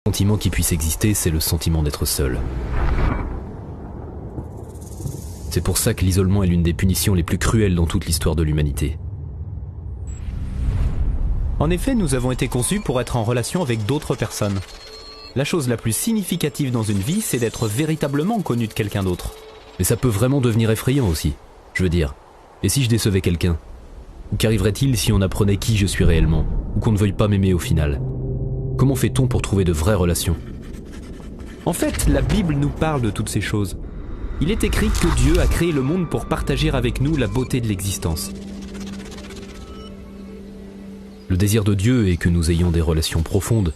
sentiment qui puisse exister, c'est le sentiment d'être seul. C'est pour ça que l'isolement est l'une des punitions les plus cruelles dans toute l'histoire de l'humanité. En effet, nous avons été conçus pour être en relation avec d'autres personnes. La chose la plus significative dans une vie, c'est d'être véritablement connu de quelqu'un d'autre. Mais ça peut vraiment devenir effrayant aussi. Je veux dire, et si je décevais quelqu'un? Ou qu'arriverait-il si on apprenait qui je suis réellement? Ou qu'on ne veuille pas m'aimer au final? Comment fait-on pour trouver de vraies relations? En fait, la Bible nous parle de toutes ces choses. Il est écrit que Dieu a créé le monde pour partager avec nous la beauté de l'existence. Le désir de Dieu est que nous ayons des relations profondes,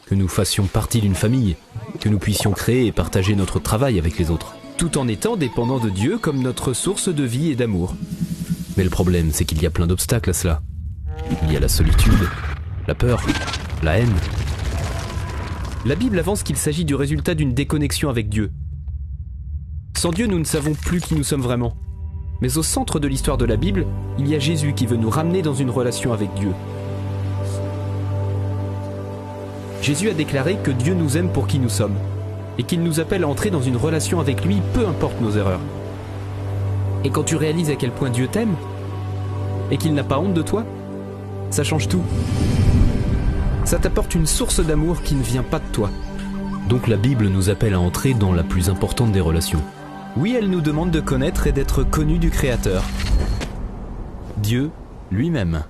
que nous fassions partie d'une famille, que nous puissions créer et partager notre travail avec les autres. Tout en étant dépendants de Dieu comme notre source de vie et d'amour. Mais le problème, c'est qu'il y a plein d'obstacles à cela. Il y a la solitude, la peur, la haine. La Bible avance qu'il s'agit du résultat d'une déconnexion avec Dieu. Sans Dieu, nous ne savons plus qui nous sommes vraiment. Mais au centre de l'histoire de la Bible, il y a Jésus qui veut nous ramener dans une relation avec Dieu. Jésus a déclaré que Dieu nous aime pour qui nous sommes, et qu'il nous appelle à entrer dans une relation avec lui, peu importe nos erreurs. Et quand tu réalises à quel point Dieu t'aime, et qu'il n'a pas honte de toi, ça change tout. Ça t'apporte une source d'amour qui ne vient pas de toi. Donc la Bible nous appelle à entrer dans la plus importante des relations. Oui, elle nous demande de connaître et d'être connus du Créateur. Dieu lui-même.